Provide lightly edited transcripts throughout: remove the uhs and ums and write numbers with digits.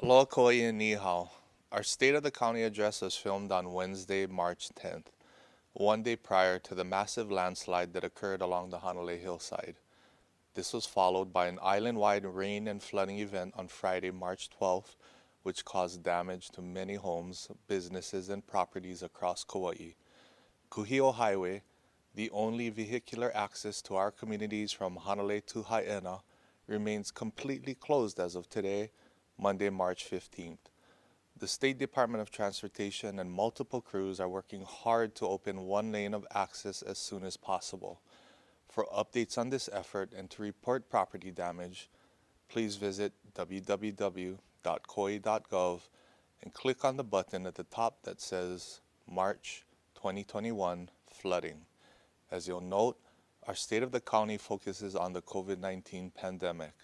Aloha Kauai and ni hao. Our State of the County address was filmed on Wednesday, March 10th, one day prior to the massive landslide that occurred along the Hanalei hillside. This was followed by an island-wide rain and flooding event on Friday, March 12th, which caused damage to many homes, businesses, and properties across Kauai. Kuhio Highway, the only vehicular access to our communities from Hanalei to Haena, remains completely closed as of today, Monday, March 15th. The State Department of Transportation and multiple crews are working hard to open one lane of access as soon as possible. For updates on this effort and to report property damage, please visit www.kauai.gov and click on the button at the top that says March 2021 Flooding. As you'll note, our State of the County focuses on the COVID-19 pandemic.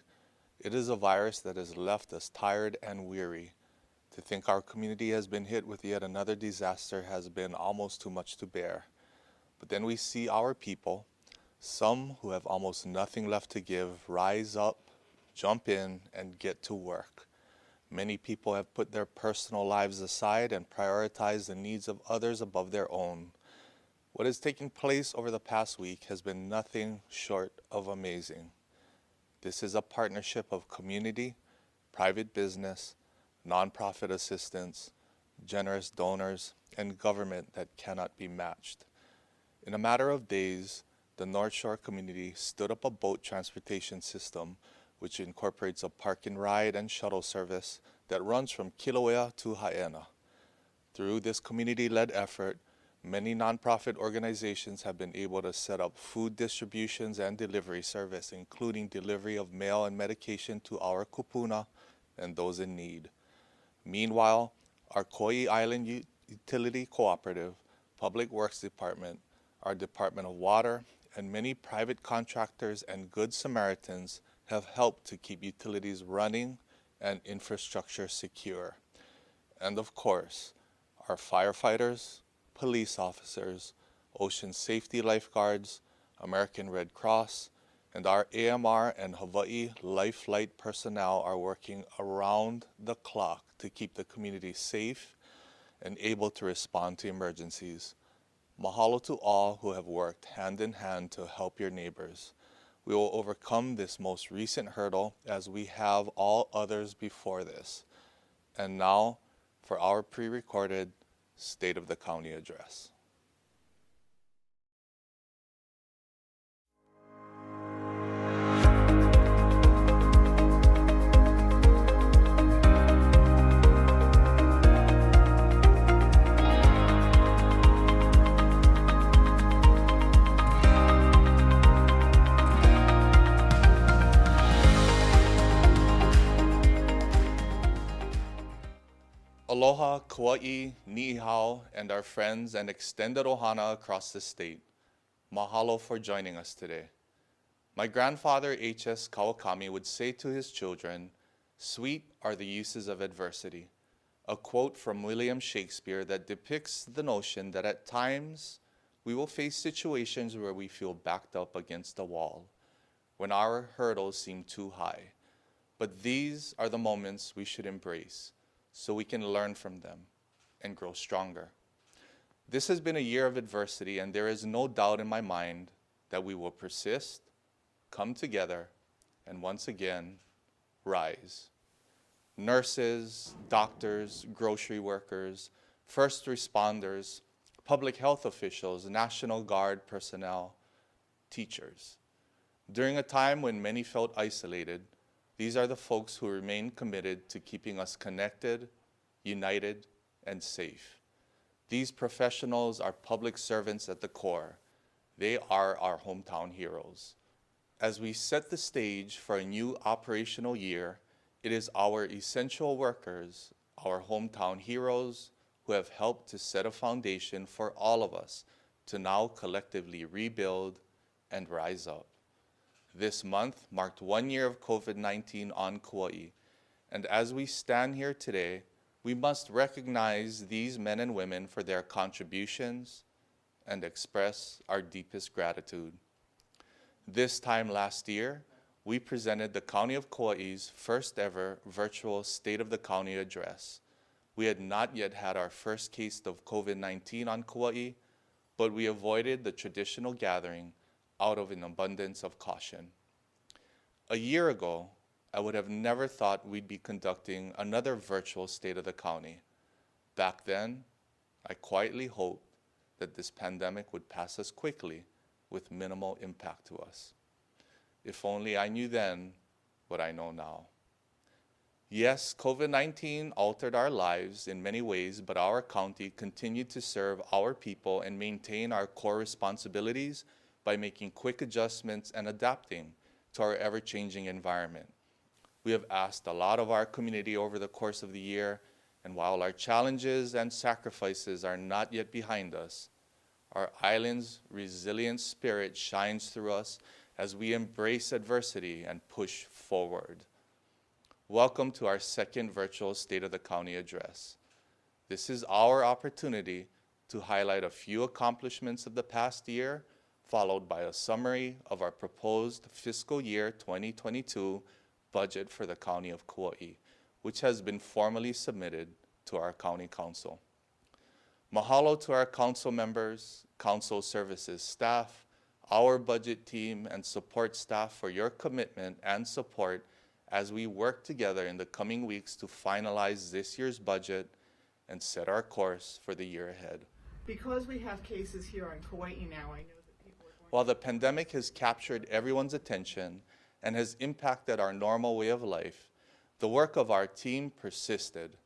It is a virus that has left us tired and weary. To think our community has been hit with yet another disaster has been almost too much to bear. But then we see our people, some who have almost nothing left to give, rise up, jump in, and get to work. Many people have put their personal lives aside and prioritized the needs of others above their own. What has taken place over the past week has been nothing short of amazing. This is a partnership of community, private business, nonprofit assistance, generous donors, and government that cannot be matched. In a matter of days, the North Shore community stood up a boat transportation system which incorporates a park and ride and shuttle service that runs from Koloa to Haena. Through this community-led effort, many nonprofit organizations have been able to set up food distributions and delivery service, including delivery of mail and medication to our kupuna and those in need. Meanwhile, our Kauai Island Utility Cooperative, Public Works Department, our Department of Water, and many private contractors and Good Samaritans have helped to keep utilities running and infrastructure secure. And of course, our firefighters, police officers, ocean safety lifeguards, American Red Cross, and our AMR and Hawaii Life Flight personnel are working around the clock to keep the community safe and able to respond to emergencies. Mahalo to all who have worked hand in hand to help your neighbors. We will overcome this most recent hurdle as we have all others before this. And now for our pre-recorded State of the County address. Aloha, Kauai, ni hao, and our friends and extended ohana across the state. Mahalo for joining us today. My grandfather, H.S. Kawakami, would say to his children, "Sweet are the uses of adversity," a quote from William Shakespeare that depicts the notion that at times we will face situations where we feel backed up against a wall, when our hurdles seem too high. But these are the moments we should embrace, so we can learn from them and grow stronger. This has been a year of adversity, and there is no doubt in my mind that we will persist, come together, and once again, rise. Nurses, doctors, grocery workers, first responders, public health officials, National Guard personnel, teachers. During a time when many felt isolated, these are the folks who remain committed to keeping us connected, united, and safe. These professionals are public servants at the core. They are our hometown heroes. As we set the stage for a new operational year, it is our essential workers, our hometown heroes, who have helped to set a foundation for all of us to now collectively rebuild and rise up. This month marked 1 year of COVID-19 on Kauai, and as we stand here today, we must recognize these men and women for their contributions and express our deepest gratitude. This time last year, we presented the County of Kauai's first ever virtual State of the County address. We had not yet had our first case of COVID-19 on Kauai, but we avoided the traditional gathering out of an abundance of caution. A year ago, I would have never thought we'd be conducting another virtual State of the County. Back then, I quietly hoped that this pandemic would pass us quickly with minimal impact to us. If only I knew then what I know now. Yes, COVID-19 altered our lives in many ways, but our county continued to serve our people and maintain our core responsibilities by making quick adjustments and adapting to our ever-changing environment. We have asked a lot of our community over the course of the year, and while our challenges and sacrifices are not yet behind us, our island's resilient spirit shines through us as we embrace adversity and push forward. Welcome to our second virtual State of the County address. This is our opportunity to highlight a few accomplishments of the past year, followed by a summary of our proposed fiscal year 2022 budget for the County of Kauai, which has been formally submitted to our County Council. Mahalo to our council members, council services staff, our budget team, and support staff for your commitment and support as we work together in the coming weeks to finalize this year's budget and set our course for the year ahead. Because we have cases here on Kauai now, I know that people are going. While the pandemic has captured everyone's attention and has impacted our normal way of life, the work of our team persisted.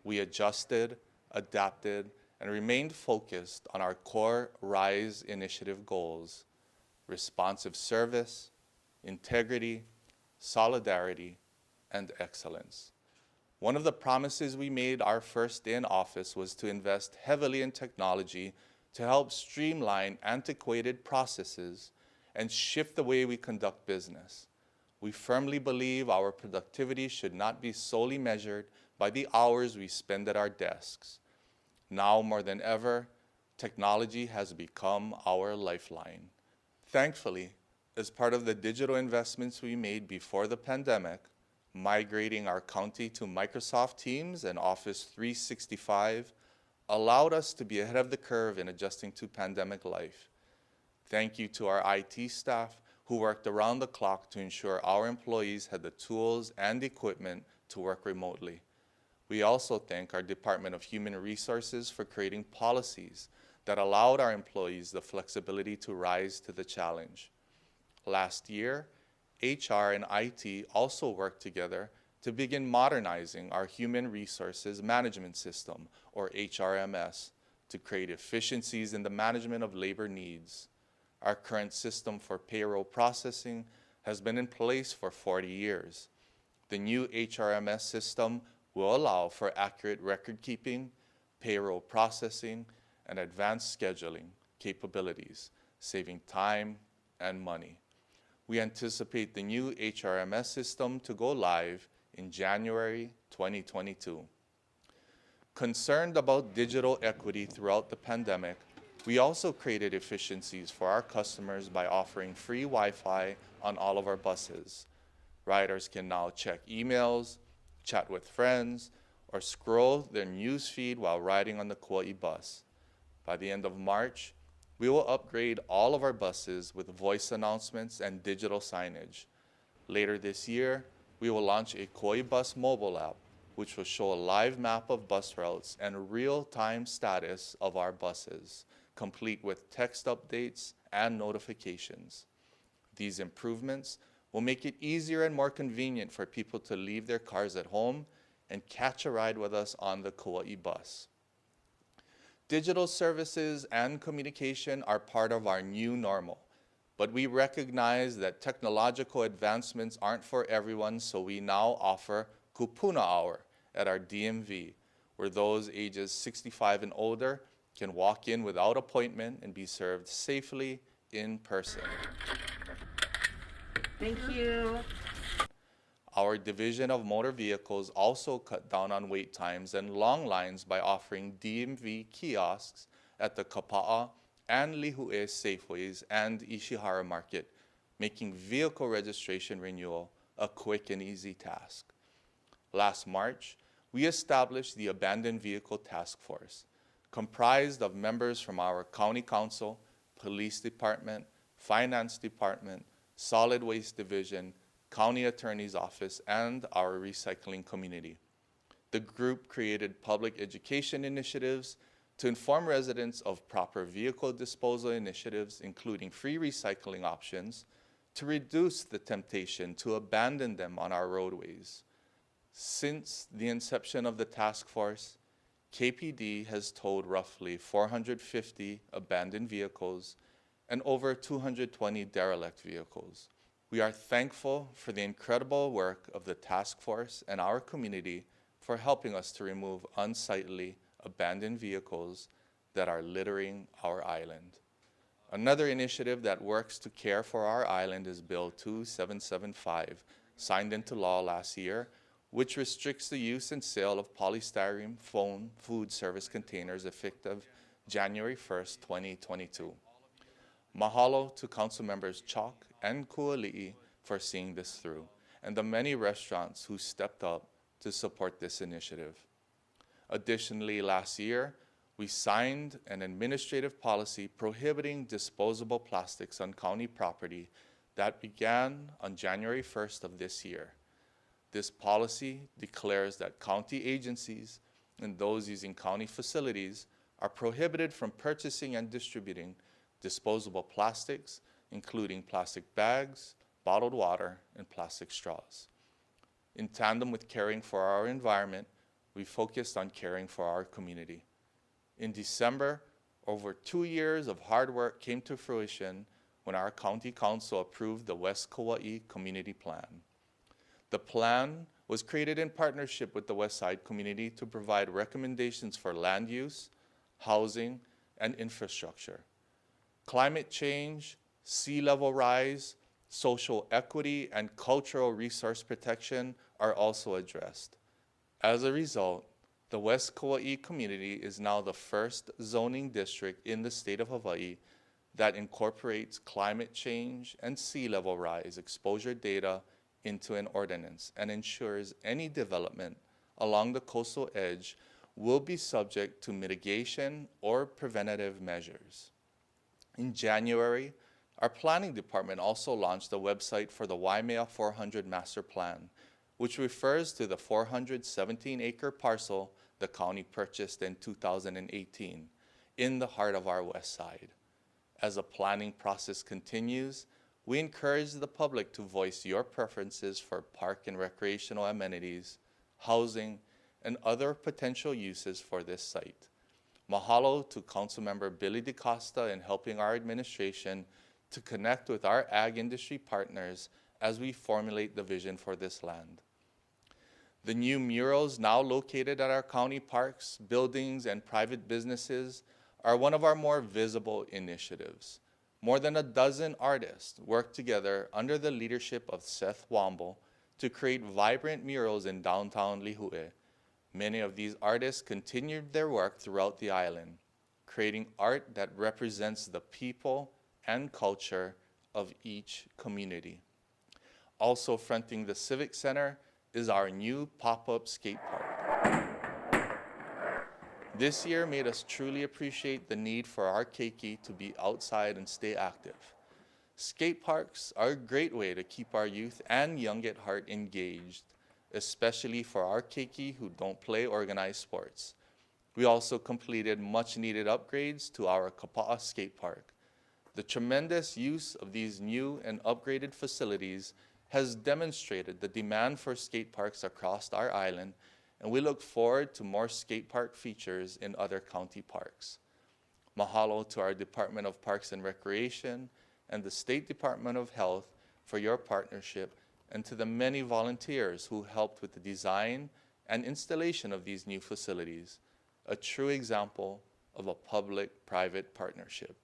We adjusted, adapted, and remained focused on our core RISE initiative goals: responsive service, integrity, solidarity, and excellence. One of the promises we made our first day in office was to invest heavily in technology to help streamline antiquated processes and shift the way we conduct business. We firmly believe our productivity should not be solely measured by the hours we spend at our desks. Now more than ever, technology has become our lifeline. Thankfully, as part of the digital investments we made before the pandemic, migrating our county to Microsoft Teams and Office 365 allowed us to be ahead of the curve in adjusting to pandemic life. Thank you to our IT staff who worked around the clock to ensure our employees had the tools and equipment to work remotely. We also thank our Department of Human Resources for creating policies that allowed our employees the flexibility to rise to the challenge. Last year, HR and IT also worked together to begin modernizing our Human Resources Management System, or HRMS, to create efficiencies in the management of labor needs. Our current system for payroll processing has been in place for 40 years. The new HRMS system will allow for accurate record keeping, payroll processing, and advanced scheduling capabilities, saving time and money. We anticipate the new HRMS system to go live in January 2022. Concerned about digital equity throughout the pandemic, we also created efficiencies for our customers by offering free Wi-Fi on all of our buses. Riders can now check emails, chat with friends, or scroll their news feed while riding on the Kauai bus. By the end of March, we will upgrade all of our buses with voice announcements and digital signage. Later this year, we will launch a Kauai Bus mobile app, which will show a live map of bus routes and real-time status of our buses, complete with text updates and notifications. These improvements will make it easier and more convenient for people to leave their cars at home and catch a ride with us on the Kauai bus. Digital services and communication are part of our new normal, but we recognize that technological advancements aren't for everyone, so we now offer Kupuna Hour at our DMV, where those ages 65 and older can walk in without appointment and be served safely in person. Thank you. Our Division of Motor Vehicles also cut down on wait times and long lines by offering DMV kiosks at the Kapa'a and Lihue Safeways and Ishihara Market, making vehicle registration renewal a quick and easy task. Last March, we established the Abandoned Vehicle Task Force, comprised of members from our County Council, Police Department, Finance Department, Solid Waste Division, County Attorney's Office, and our recycling community. The group created public education initiatives to inform residents of proper vehicle disposal initiatives, including free recycling options, to reduce the temptation to abandon them on our roadways. Since the inception of the task force, KPD has towed roughly 450 abandoned vehicles and over 220 derelict vehicles. We are thankful for the incredible work of the task force and our community for helping us to remove unsightly abandoned vehicles that are littering our island. Another initiative that works to care for our island is Bill 2775, signed into law last year, which restricts the use and sale of polystyrene foam food service containers effective January 1st, 2022. Mahalo to Council Members Chalk and Kuali'i for seeing this through, and the many restaurants who stepped up to support this initiative. Additionally, last year, we signed an administrative policy prohibiting disposable plastics on county property that began on January 1st of this year. This policy declares that county agencies and those using county facilities are prohibited from purchasing and distributing disposable plastics, including plastic bags, bottled water, and plastic straws. In tandem with caring for our environment, we focused on caring for our community. In December, over 2 years of hard work came to fruition when our county council approved the West Kauai Community Plan. The plan was created in partnership with the West Side community to provide recommendations for land use, housing, and infrastructure. Climate change, sea level rise, social equity, and cultural resource protection are also addressed. As a result, the West Kauai community is now the first zoning district in the state of Hawaii that incorporates climate change and sea level rise exposure data into an ordinance and ensures any development along the coastal edge will be subject to mitigation or preventative measures. In January, our planning department also launched a website for the Waimea 400 Master Plan, which refers to the 417-acre parcel the county purchased in 2018 in the heart of our west side. As the planning process continues, we encourage the public to voice your preferences for park and recreational amenities, housing, and other potential uses for this site. Mahalo to Councilmember Billy DeCosta in helping our administration to connect with our ag industry partners as we formulate the vision for this land. The new murals now located at our county parks, buildings, and private businesses are one of our more visible initiatives. More than a dozen artists worked together under the leadership of Seth Womble to create vibrant murals in downtown Lihue. Many of these artists continued their work throughout the island, creating art that represents the people and culture of each community. Also fronting the Civic Center is our new pop-up skate park. This year made us truly appreciate the need for our keiki to be outside and stay active. Skate parks are a great way to keep our youth and young at heart engaged, especially for our keiki who don't play organized sports. We also completed much-needed upgrades to our Kapa'a skate park. The tremendous use of these new and upgraded facilities has demonstrated the demand for skate parks across our island, and we look forward to more skate park features in other county parks. Mahalo to our Department of Parks and Recreation and the State Department of Health for your partnership, and to the many volunteers who helped with the design and installation of these new facilities, a true example of a public-private partnership.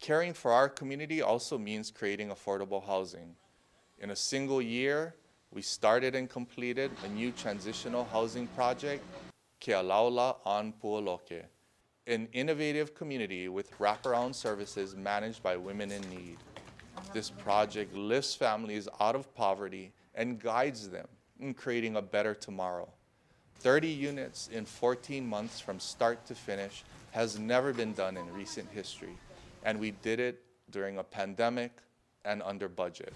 Caring for our community also means creating affordable housing. In a single year, we started and completed a new transitional housing project, Kealaula on Puoloke, an innovative community with wraparound services managed by women in need. This project lifts families out of poverty and guides them in creating a better tomorrow. 30 units in 14 months from start to finish has never been done in recent history, and we did it during a pandemic and under budget.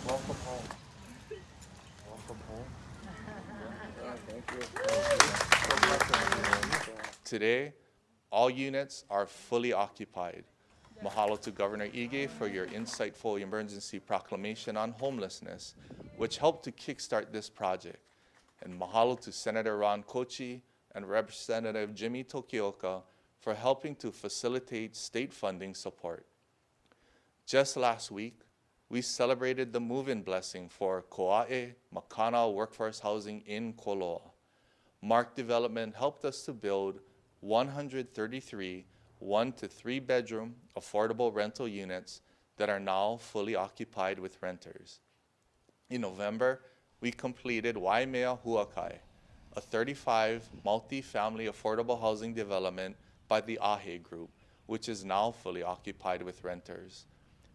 Welcome home. Welcome home. Thank you. Today, all units are fully occupied. Mahalo to Governor Ige for your insightful emergency proclamation on homelessness, which helped to kickstart this project. And mahalo to Senator Ron Kochi and Representative Jimmy Tokioka for helping to facilitate state funding support. Just last week, we celebrated the move-in blessing for Kauai Makana Workforce Housing in Koloa. Mark Development helped us to build 133 1 to 3 bedroom affordable rental units that are now fully occupied with renters. In November, we completed Waimea Huakai, a 35 multi-family affordable housing development by the Ahe Group, which is now fully occupied with renters.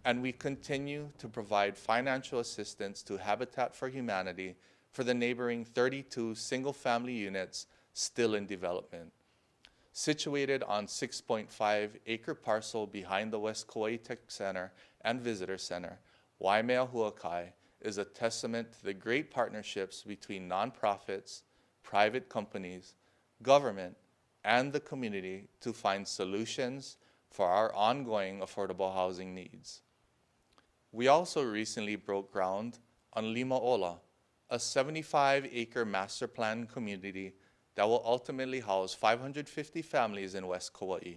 And we continue to provide financial assistance to Habitat for Humanity for the neighboring 32 single-family units still in development. Situated on 6.5-acre parcel behind the West Kauai Tech Center and Visitor Center, Waimea Huakai is a testament to the great partnerships between nonprofits, private companies, government, and the community to find solutions for our ongoing affordable housing needs. We also recently broke ground on Limaola, a 75-acre master plan community that will ultimately house 550 families in West Kauai.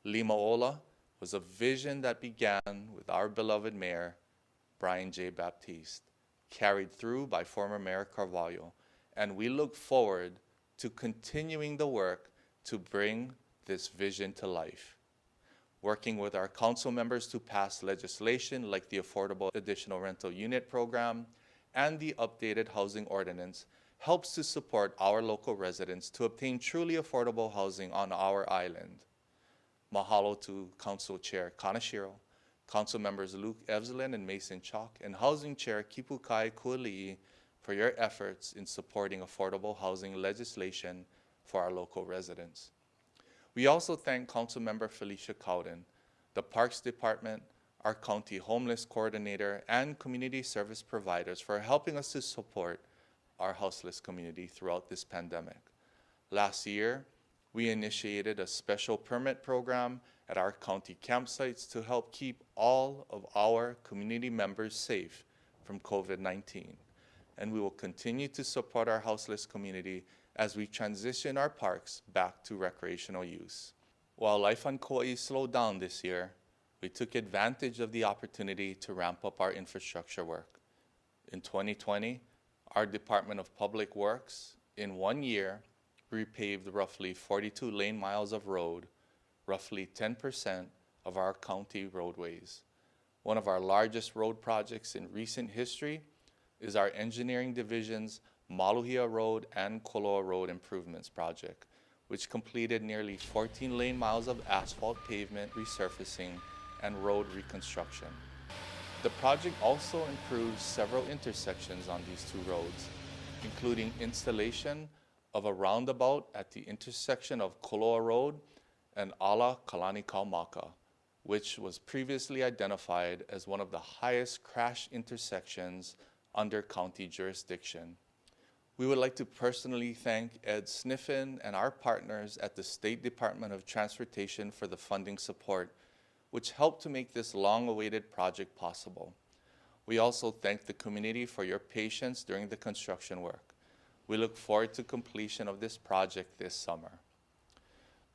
Limaola was a vision that began with our beloved Mayor, Brian J. Baptiste, carried through by former Mayor Carvalho, and we look forward to continuing the work to bring this vision to life. Working with our council members to pass legislation like the Affordable Additional Rental Unit Program and the updated housing ordinance helps to support our local residents to obtain truly affordable housing on our island. Mahalo to Council Chair Kanashiro, Council Members Luke Evslin and Mason Chalk, and Housing Chair Kipukai Kuali'i for your efforts in supporting affordable housing legislation for our local residents. We also thank Council Member Felicia Cowden, the Parks Department, our County Homeless Coordinator, and community service providers for helping us to support our houseless community throughout this pandemic. Last year, we initiated a special permit program at our county campsites to help keep all of our community members safe from COVID-19. And we will continue to support our houseless community as we transition our parks back to recreational use. While life on Kauai slowed down this year, we took advantage of the opportunity to ramp up our infrastructure work. In 2020, our Department of Public Works, in 1 year, repaved roughly 42 lane miles of road, roughly 10% of our county roadways. One of our largest road projects in recent history is our engineering division's Maluhia Road and Koloa Road improvements project, which completed nearly 14 lane miles of asphalt pavement resurfacing and road reconstruction. The project also improves several intersections on these two roads, including installation of a roundabout at the intersection of Koloa Road and Ala Kalani Kaumaka, which was previously identified as one of the highest crash intersections under county jurisdiction. We would like to personally thank Ed Sniffen and our partners at the State Department of Transportation for the funding support, which helped to make this long-awaited project possible. We also thank the community for your patience during the construction work. We look forward to completion of this project this summer.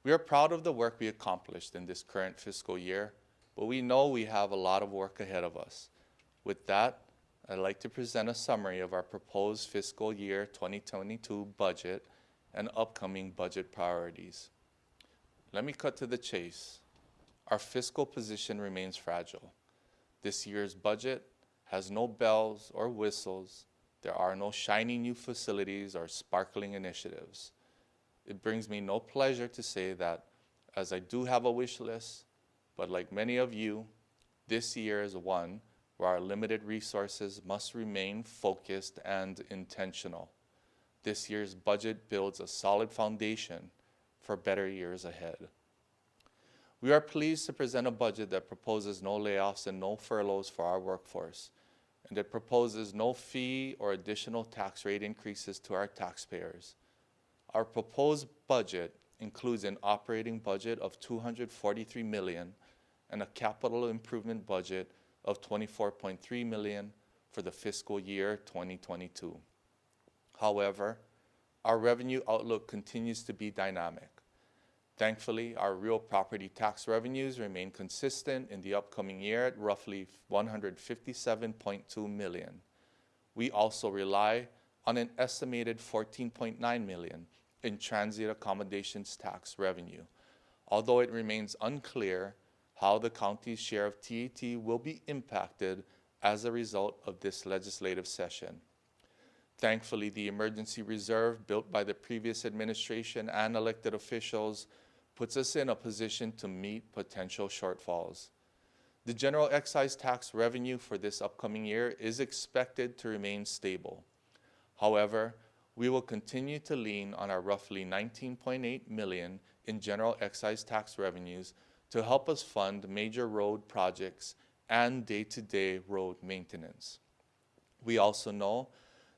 We are proud of the work we accomplished in this current fiscal year, but we know we have a lot of work ahead of us. With that, I'd like to present a summary of our proposed fiscal year 2022 budget and upcoming budget priorities. Let me cut to the chase. Our fiscal position remains fragile. This year's budget has no bells or whistles. There are no shiny new facilities or sparkling initiatives. It brings me no pleasure to say that, as I do have a wish list, but like many of you, This year is one where our limited resources must remain focused and intentional. This year's budget builds a solid foundation for better years ahead. We are pleased to present a budget that proposes no layoffs and no furloughs for our workforce, and it proposes no fee or additional tax rate increases to our taxpayers. Our proposed budget includes an operating budget of $243 million and a capital improvement budget of $24.3 million for the fiscal year 2022. However, our revenue outlook continues to be dynamic. Thankfully, our real property tax revenues remain consistent in the upcoming year at roughly $157.2 million. We also rely on an estimated $14.9 million in transient accommodations tax revenue, although it remains unclear how the county's share of TAT will be impacted as a result of this legislative session. Thankfully, the emergency reserve built by the previous administration and elected officials puts us in a position to meet potential shortfalls. The general excise tax revenue for this upcoming year is expected to remain stable. However, we will continue to lean on our roughly $19.8 million in general excise tax revenues to help us fund major road projects and day-to-day road maintenance. We also know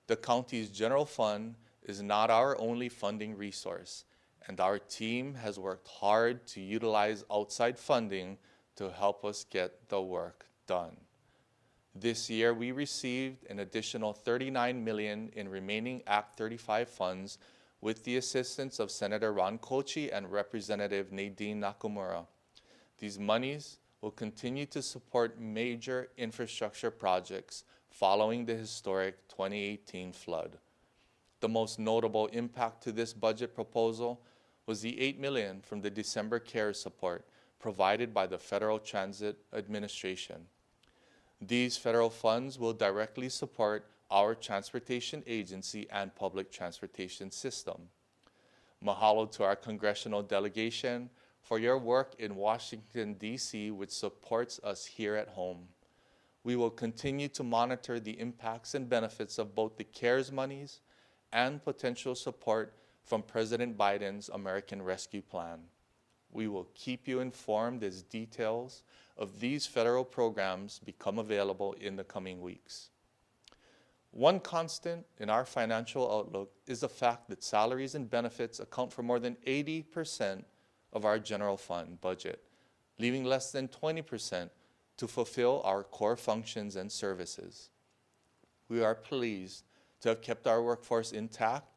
the county's general fund is not our only funding resource, and our team has worked hard to utilize outside funding to help us get the work done. This year, we received an additional $39 million in remaining Act 35 funds with the assistance of Senator Ron Kochi and Representative Nadine Nakamura. These monies will continue to support major infrastructure projects following the historic 2018 flood. The most notable impact to this budget proposal was the $8 million from the December CARES support provided by the Federal Transit Administration. These federal funds will directly support our transportation agency and public transportation system. Mahalo to our congressional delegation for your work in Washington, D.C., which supports us here at home. We will continue to monitor the impacts and benefits of both the CARES monies and potential support from President Biden's American Rescue Plan. We will keep you informed as details of these federal programs become available in the coming weeks. One constant in our financial outlook is the fact that salaries and benefits account for more than 80% of our general fund budget, leaving less than 20% to fulfill our core functions and services. We are pleased to have kept our workforce intact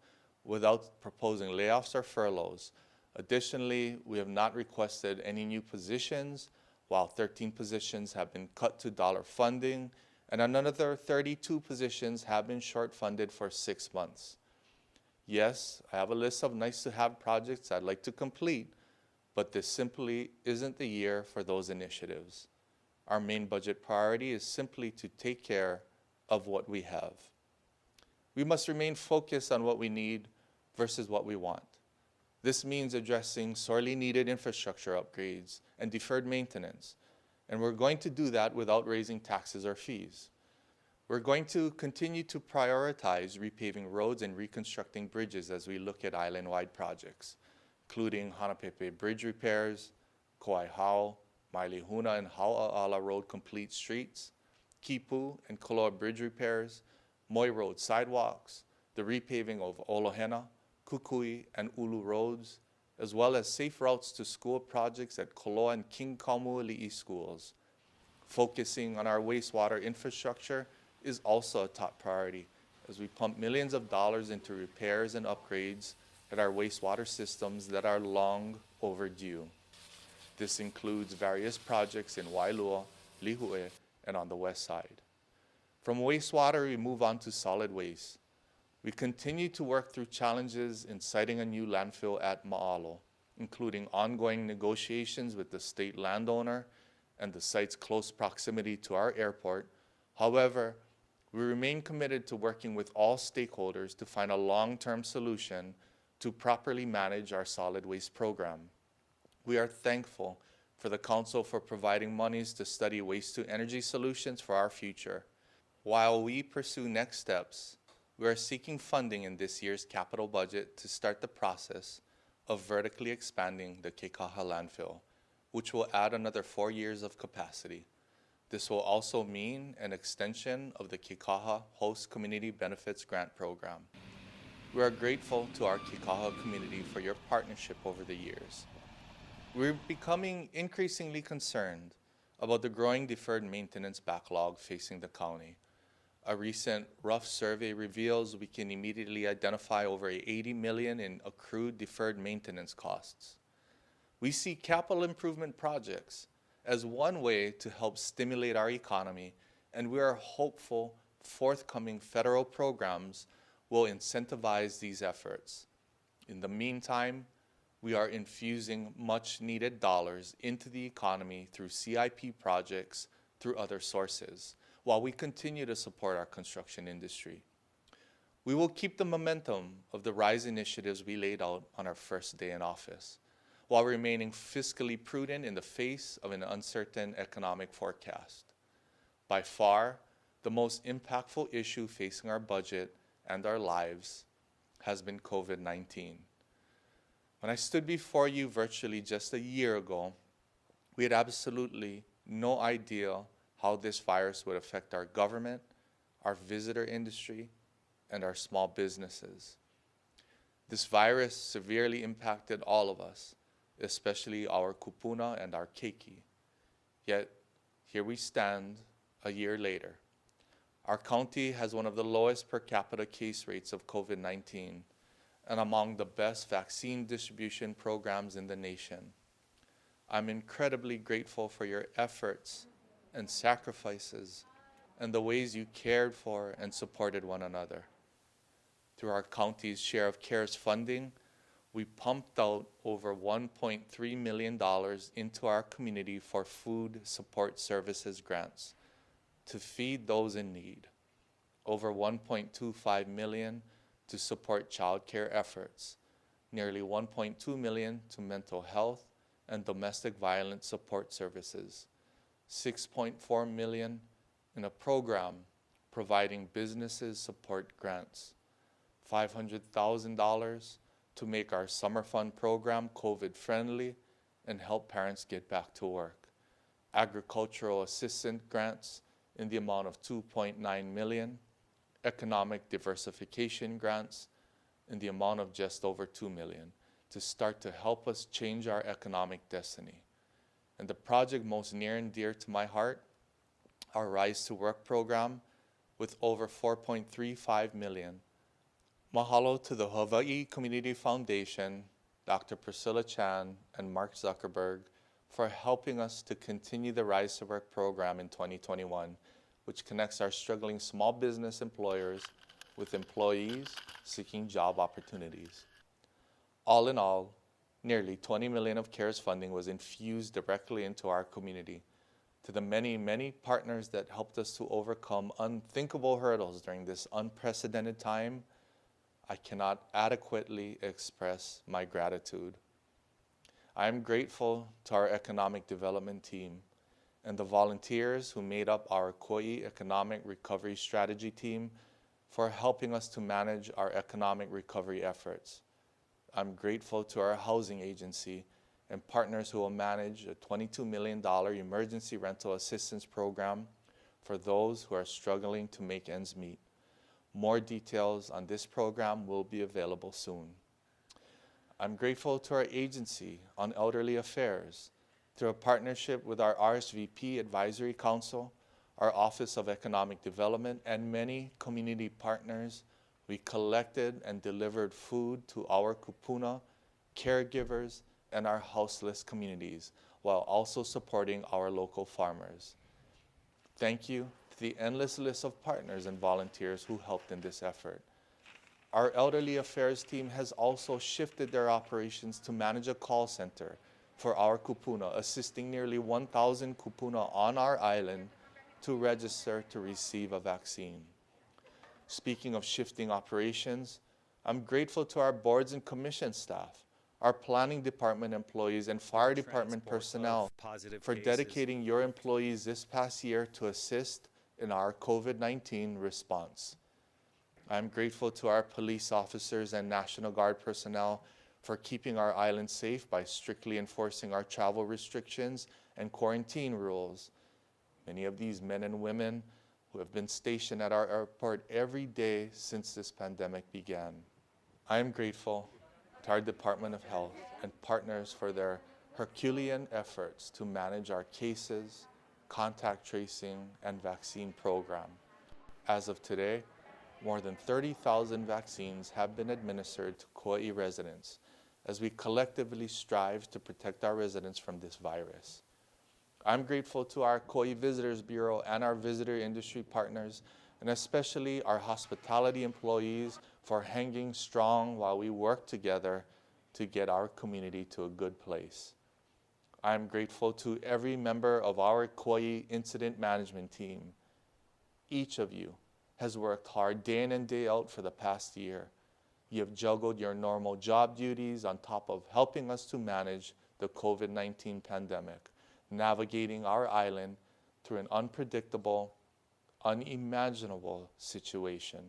without proposing layoffs or furloughs. Additionally, we have not requested any new positions, while 13 positions have been cut to dollar funding, and another 32 positions have been short funded for 6 months. Yes, I have a list of nice-to-have projects I'd like to complete, but this simply isn't the year for those initiatives. Our main budget priority is simply to take care of what we have. We must remain focused on what we need versus what we want. This means addressing sorely needed infrastructure upgrades and deferred maintenance, and we're going to do that without raising taxes or fees. We're going to continue to prioritize repaving roads and reconstructing bridges as we look at island-wide projects, including Hanapepe Bridge repairs, Kauai Hau, Maluhia and Hau'ala Road complete streets, Kipu and Koloa Bridge repairs, Moi Road sidewalks, the repaving of Olohena, Kukui, and Ulu roads, as well as safe routes to school projects at Koloa and King Kaumuali'i schools. Focusing on our wastewater infrastructure is also a top priority as we pump millions of dollars into repairs and upgrades at our wastewater systems that are long overdue. This includes various projects in Wailua, Lihue, and on the west side. From wastewater, we move on to solid waste. We continue to work through challenges in siting a new landfill at Ma'alo, including ongoing negotiations with the state landowner and the site's close proximity to our airport. However, we remain committed to working with all stakeholders to find a long-term solution to properly manage our solid waste program. We are thankful for the Council for providing monies to study waste-to-energy solutions for our future. While we pursue next steps, we are seeking funding in this year's capital budget to start the process of vertically expanding the Kekaha landfill, which will add another 4 years of capacity. This will also mean an extension of the Kekaha Host Community Benefits Grant Program. We are grateful to our Kekaha community for your partnership over the years. We're becoming increasingly concerned about the growing deferred maintenance backlog facing the county. A recent rough survey reveals we can immediately identify over $80 million in accrued deferred maintenance costs. We see capital improvement projects as one way to help stimulate our economy, and we are hopeful forthcoming federal programs will incentivize these efforts. In the meantime, we are infusing much needed dollars into the economy through CIP projects through other sources, while we continue to support our construction industry. We will keep the momentum of the RISE initiatives we laid out on our first day in office, while remaining fiscally prudent in the face of an uncertain economic forecast. By far, the most impactful issue facing our budget and our lives has been COVID-19. When I stood before you virtually just a year ago, we had absolutely no idea how this virus would affect our government, our visitor industry, and our small businesses. This virus severely impacted all of us, especially our kupuna and our keiki. Yet, here we stand a year later. Our county has one of the lowest per capita case rates of COVID-19 and among the best vaccine distribution programs in the nation. I'm incredibly grateful for your efforts and sacrifices and the ways you cared for and supported one another. Through our county's share of CARES funding, we pumped out over $1.3 million into our community for food support services grants to feed those in need, over $1.25 million to support child care efforts, nearly $1.2 million to mental health and domestic violence support services, $6.4 million in a program providing businesses support grants, $500,000 to make our summer fund program COVID-friendly and help parents get back to work, agricultural assistance grants in the amount of $2.9 million, economic diversification grants in the amount of just over $2 million to start to help us change our economic destiny. And the project most near and dear to my heart, our Rise to Work program with over $4.35 million. Mahalo to the Hawaii Community Foundation, Dr. Priscilla Chan, and Mark Zuckerberg for helping us to continue the Rise to Work program in 2021, which connects our struggling small business employers with employees seeking job opportunities. All in all, nearly $20 million of CARES funding was infused directly into our community. To the many, many partners that helped us to overcome unthinkable hurdles during this unprecedented time, I cannot adequately express my gratitude. I am grateful to our economic development team and the volunteers who made up our Kauai Economic Recovery Strategy team for helping us to manage our economic recovery efforts. I'm grateful to our housing agency and partners who will manage a $22 million emergency rental assistance program for those who are struggling to make ends meet. More details on this program will be available soon. I'm grateful to our agency on elderly affairs. Through a partnership with our RSVP Advisory Council, our Office of Economic Development, and many community partners, we collected and delivered food to our kupuna, caregivers, and our houseless communities, while also supporting our local farmers. Thank you to the endless list of partners and volunteers who helped in this effort. Our Elderly Affairs team has also shifted their operations to manage a call center for our kupuna, assisting nearly 1,000 kupuna on our island to register to receive a vaccine. Speaking of shifting operations, I'm grateful to our boards and commission staff our planning department employees and fire department personnel for dedicating your employees this past year to assist in our COVID-19 response. I'm grateful to our police officers and National Guard personnel for keeping our island safe by strictly enforcing our travel restrictions and quarantine rules. Many of these men and women who have been stationed at our airport every day since this pandemic began. I am grateful to our Department of Health and partners for their Herculean efforts to manage our cases, contact tracing, and vaccine program. As of today, more than 30,000 vaccines have been administered to Kauai residents as we collectively strive to protect our residents from this virus. I'm grateful to our Kauai Visitors Bureau and our visitor industry partners, and especially our hospitality employees for hanging strong while we work together to get our community to a good place. I'm grateful to every member of our Kauai Incident Management Team. Each of you has worked hard day in and day out for the past year. You have juggled your normal job duties on top of helping us to manage the COVID-19 pandemic, navigating our island through an unpredictable, unimaginable situation.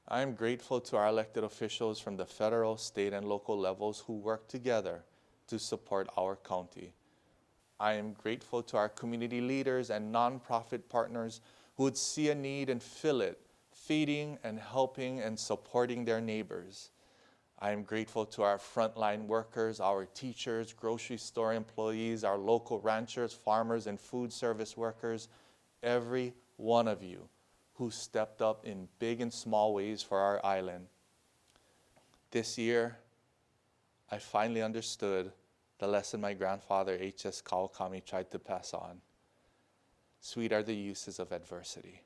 I am grateful to our elected officials from the federal, state, and local levels who work together to support our county. I am grateful to our community leaders and nonprofit partners who would see a need and fill it, feeding and helping and supporting their neighbors. I am grateful to our frontline workers, our teachers, grocery store employees, our local ranchers, farmers, and food service workers, every one of you who stepped up in big and small ways for our island. This year, I finally understood the lesson my grandfather, H.S. Kawakami, tried to pass on. Sweet are the uses of adversity.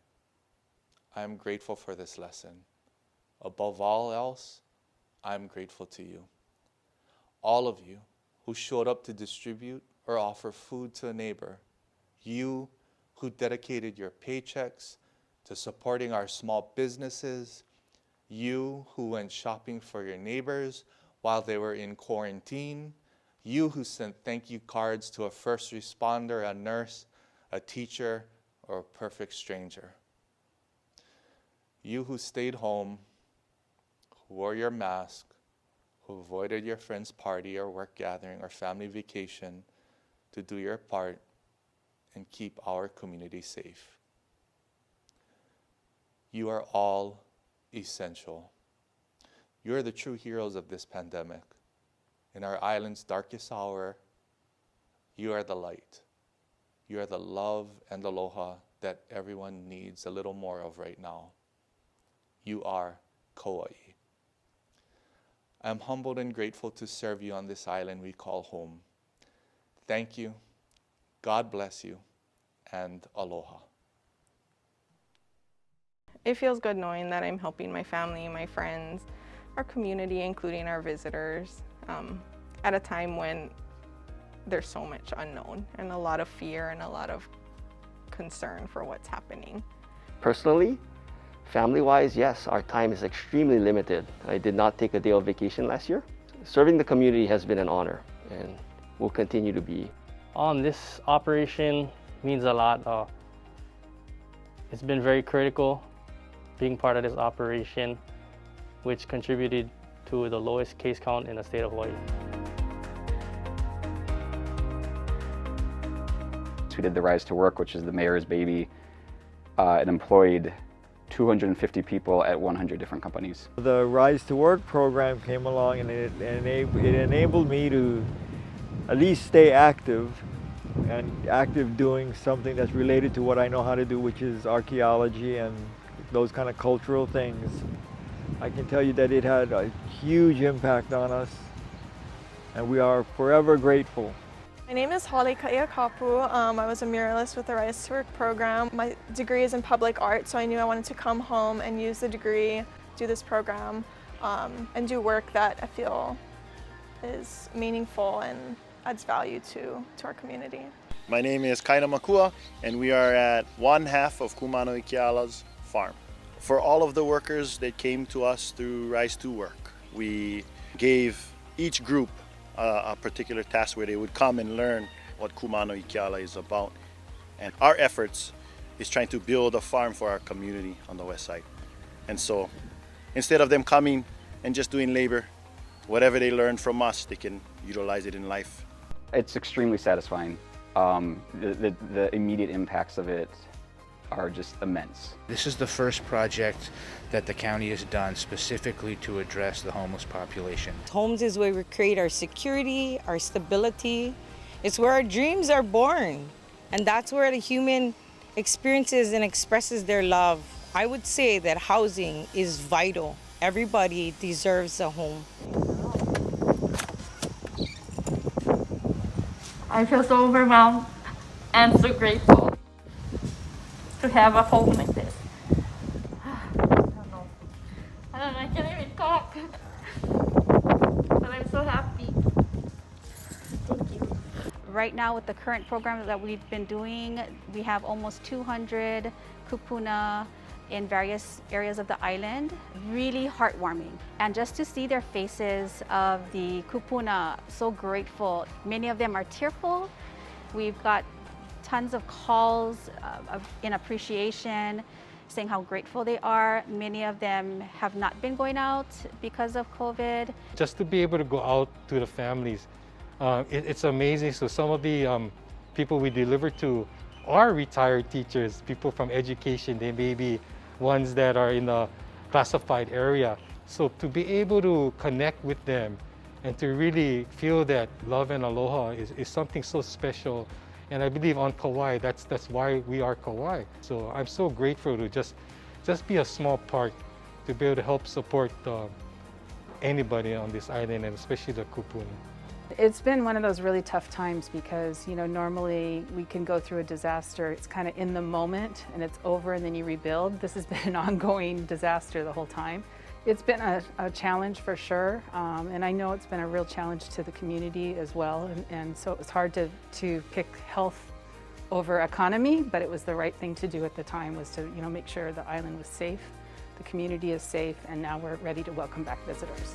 I am grateful for this lesson. Above all else, I am grateful to you. All of you who showed up to distribute or offer food to a neighbor. You who dedicated your paychecks to supporting our small businesses. You who went shopping for your neighbors while they were in quarantine. You who sent thank you cards to a first responder, a nurse, a teacher, or a perfect stranger. You who stayed home, who wore your mask, who avoided your friend's party or work gathering or family vacation to do your part and keep our community safe. You are all essential. You are the true heroes of this pandemic. In our island's darkest hour, you are the light. You are the love and aloha that everyone needs a little more of right now. You are Kauai. I am humbled and grateful to serve you on this island we call home. Thank you, God bless you, and aloha. It feels good knowing that I'm helping my family, my friends, our community, including our visitors, at a time when there's so much unknown and a lot of fear and a lot of concern for what's happening. Personally, family-wise, yes, our time is extremely limited. I did not take a day of vacation last year. Serving the community has been an honor and will continue to be. This operation means a lot. It's been very critical being part of this operation, which contributed to the lowest case count in the state of Hawaii. We did the Rise to Work, which is the mayor's baby. It employed 250 people at 100 different companies. The Rise to Work program came along and it enabled me to at least stay active and active doing something that's related to what I know how to do, which is archaeology and those kind of cultural things. I can tell you that it had a huge impact on us and we are forever grateful. My name is Holly Kaiakapu. I was a muralist with the Rise to Work program. My degree is in public art, so I knew I wanted to come home and use the degree, do this program, and do work that I feel is meaningful and adds value to our community. My name is Kaina Makua, and we are at one half of Kumano Ikiala's farm. For all of the workers that came to us through Rise to Work, we gave each group a particular task where they would come and learn what Kumano Ikiala is about. And our efforts is trying to build a farm for our community on the west side. And so instead of them coming and just doing labor, whatever they learn from us, they can utilize it in life. It's extremely satisfying. The immediate impacts of it are just immense. This is the first project that the county has done specifically to address the homeless population. Homes is where we create our security, our stability. It's where our dreams are born. And that's where the human experiences and expresses their love. I would say that housing is vital. Everybody deserves a home. I feel so overwhelmed and so grateful to have a home like this. I don't know, I can't even talk. But I'm so happy. Thank you. Right now with the current program that we've been doing, we have almost 200 kupuna in various areas of the island. Really heartwarming. And just to see their faces of the kupuna, so grateful. Many of them are tearful. We've got tons of calls in appreciation, saying how grateful they are. Many of them have not been going out because of COVID. Just to be able to go out to the families, it's amazing. So some of the people we deliver to are retired teachers, people from education. They may be ones that are in the classified area. So to be able to connect with them and to really feel that love and aloha is something so special. And I believe on Kauai, that's why we are Kauai. So I'm so grateful to just be a small part to be able to help support anybody on this island, and especially the kupuna. It's been one of those really tough times because, you know, normally we can go through a disaster. It's kind of in the moment and it's over and then you rebuild. This has been an ongoing disaster the whole time. It's been a challenge for sure, and I know it's been a real challenge to the community as well, and so it's hard to pick health over economy, but it was the right thing to do at the time, was to, you know, make sure the island was safe, the community is safe, and now we're ready to welcome back visitors.